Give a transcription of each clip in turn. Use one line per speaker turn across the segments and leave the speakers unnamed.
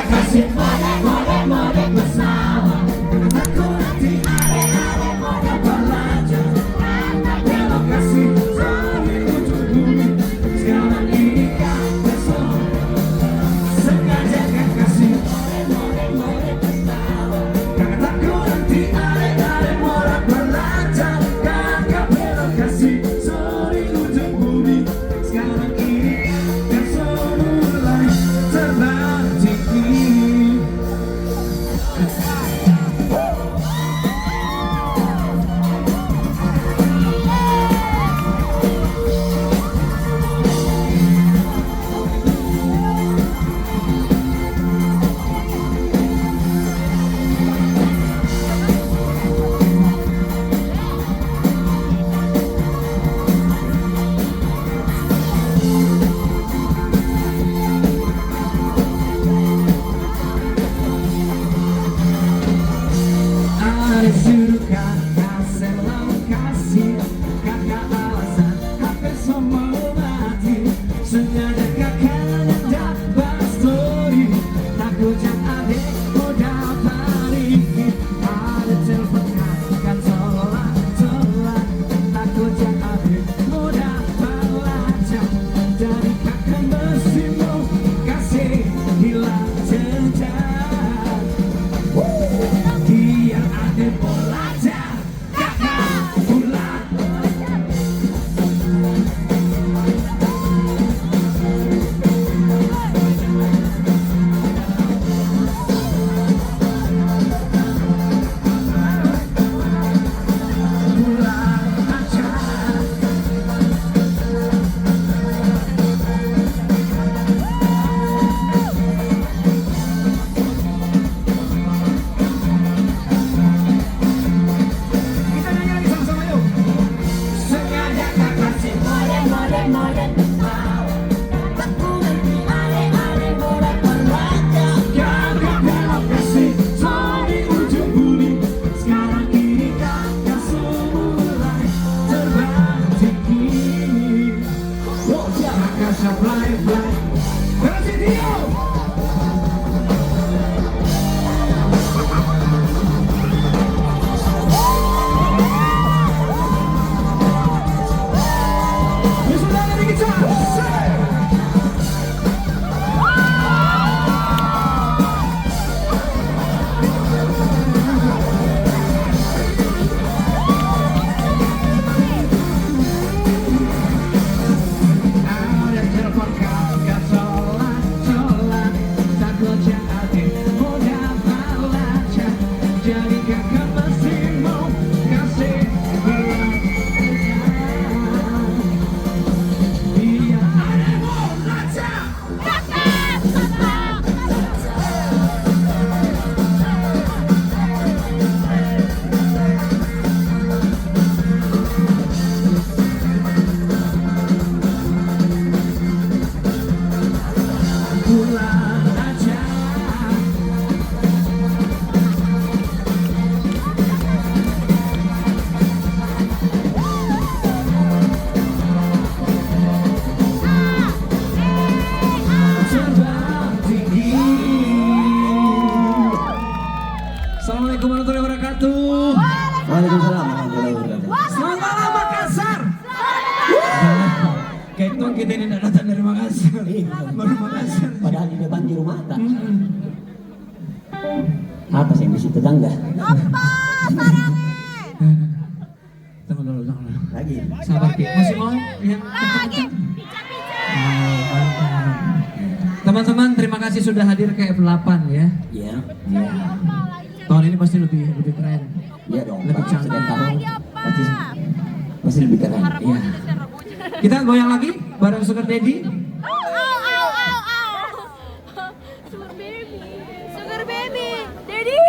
kasih mode bersama. Aku nanti are mode belajar. Belok kasih dari ujung bumi. Sekarang ini kan besok. Sengaja kan kasih mode bersama. Karena aku nanti are mode belajar. Kakak belok kasih dari ujung bumi. Sekarang ini kan mulai terbang tinggi. Disuruh kakak selalu kasih kakak alasan hampir semua mati. Sengaja kakak dapat story. Takut yang adik udah balikin. Ada telepon kakak tolak. Takut yang adik udah belajar. Dari kakak mesti mau kasih hilang jejak. Biar ada belajar kakak pulang. Pulang aja. Kita nyanyi lagi sama-sama yuk. Sengaja kak kasih mode mau. Aku nanti are mode belajar. Kakak belok kasih dari ujung bumi. Sekarang ini kakak mulai terbang tinggi. Kakak fly. Kasih dia. Sudah ada kita. Ada telepon kakak tolak. Takut yang adik udah belajar. Jadi kakak pasti mau kasih hilang jejak. Biar ada belajar. Pulang aja. Terbang tinggi. Assalamualaikum warahmatullahi wabarakatuh.
Waalaikumsalam warahmatullahi wabarakatuh.
Selamat malam Makassar. Kayak itu kita ini tidak datang dari Makassar. Baru Makassar.
Padahal di depan di rumah tak. Apa sih yang bisa tetangga?
Tunggu dulu.
Lagi.
Sabar Ki. Masih mau yang kencang-kencang? Teman-teman, terima kasih sudah hadir ke F8 ya.
Iya.
Tahun ini pasti lebih keren.
Iya dong.
Lebih
Pak.
cantik.
Sedang tahun pasti lebih keren.
Iya. Kita goyang lagi bareng Sugar Daddy.
Sugar baby, daddy.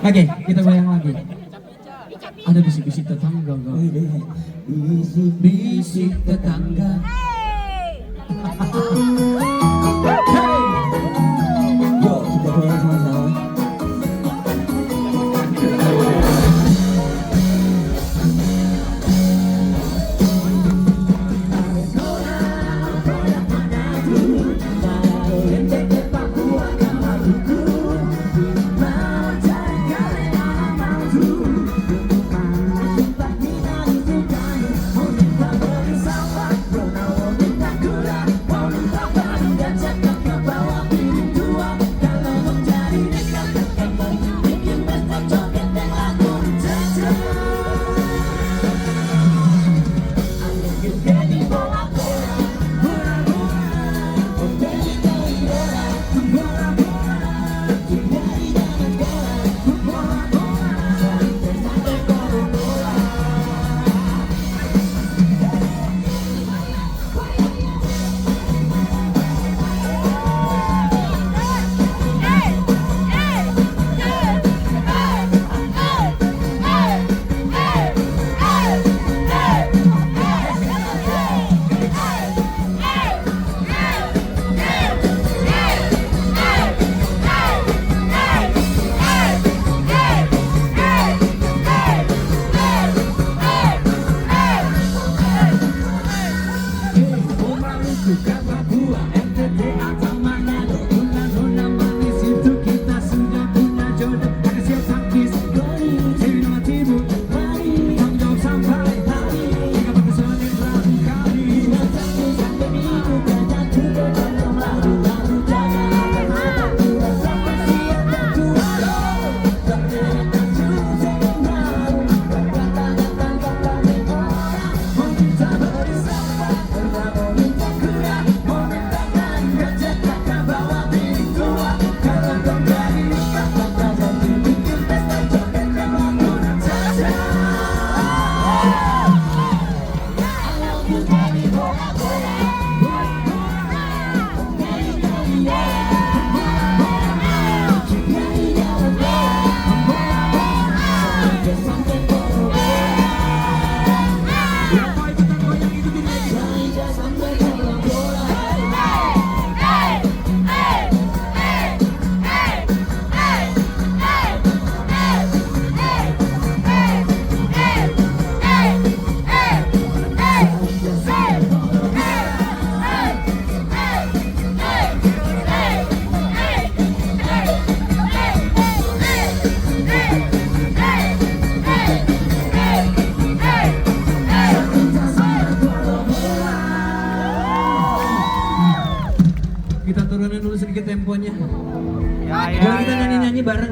Oke, kita goyang lagi. Ada bisik-bisik tetangga enggak? Bisik tetangga.
Hey.
Hey!
Yo, kita goyang sama-sama.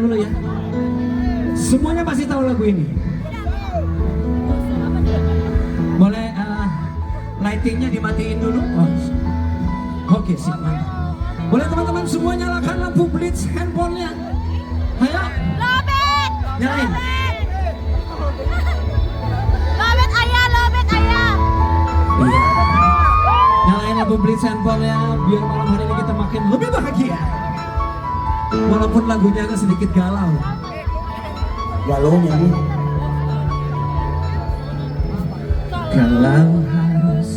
dulu ya. Semuanya pasti tahu lagu ini. Boleh lightingnya dimatiin dulu. Oh. Oke, sip, mantap. Boleh teman-teman semua nyalakan lampu blitz handphonenya. Ayo.
Lobet.
Nyalain.
Lobet ayah, lobet ayah.
Iya. Nyalain lampu blitz handphonenya biar malam hari ini kita makin lebih bahagia. Walaupun lagunya agak sedikit galau.
Galaunya nih.
Kalau harus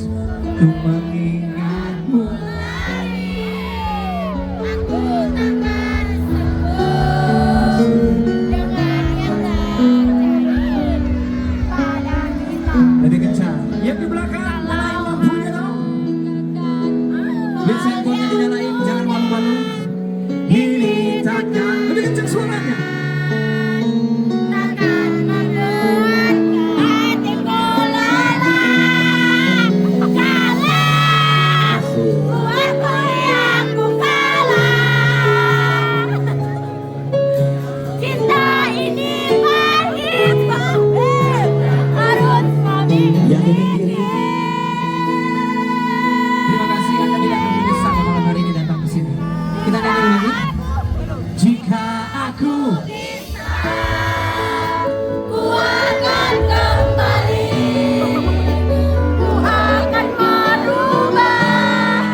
ku mengingatmu. Lebih kencang. Yang di belakang nyalain lampunya dong. Blitz handphonenya dinyalain, jangan malu-malu. Ini takkan lebih kencang suaranya.
Yang ini kiri.
Terima kasih Anda tidak akan menyesal malam hari ini datang ke sini. Kita nyanyi lagi. Jika aku
Ku akan kembali, ku akan merubah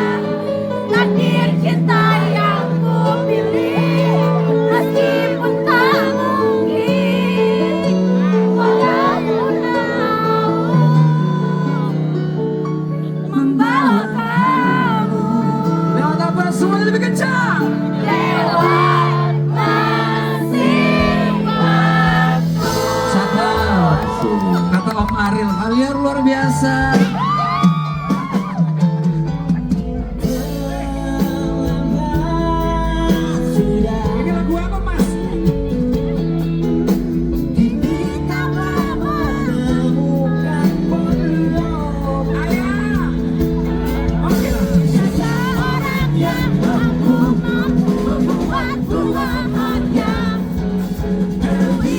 takdir cinta yang ku pilih, meskipun tak mungkin walaupun membawa kamu
lewat apa semuanya lebih kencang.
lewat masing waktu.
Cakep. Kata Om Ariel, kalian luar biasa. Ini lagu apa Mas? Ayah. Oke lah.
Seseorang yang mampu membuatku bahagia.
Harus.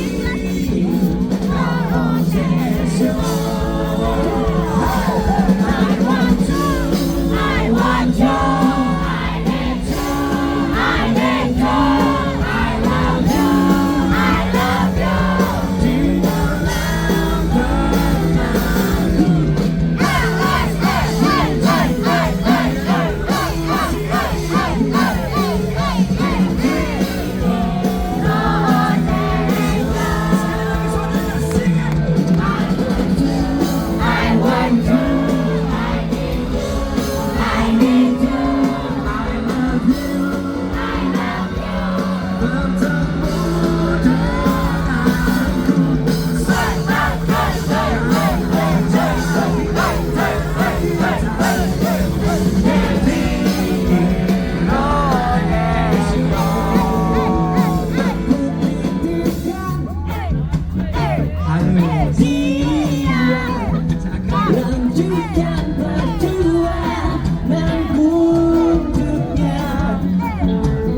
Lanjutkan perjuangan menghujungnya.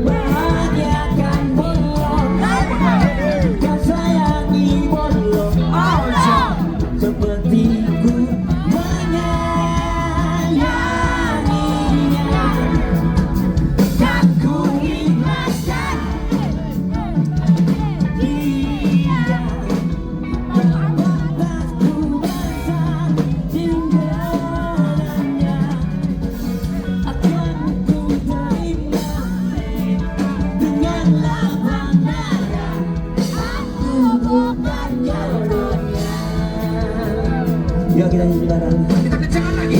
Bahagiakan bolong, kau sayangi bolong. Sepertiku menyayanginya. Dan ku ikhlaskan dia. Yuk kita nyanyi bareng.
Kita kencangan lagi.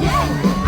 Yeah.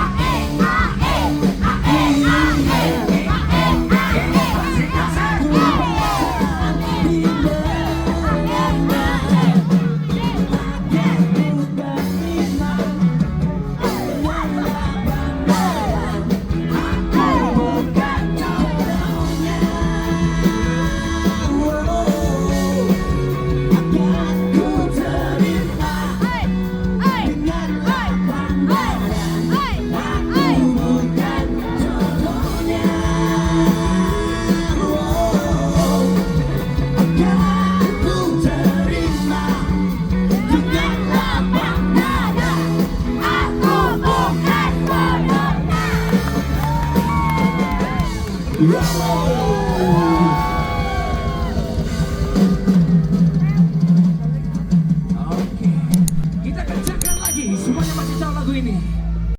Ya Allah.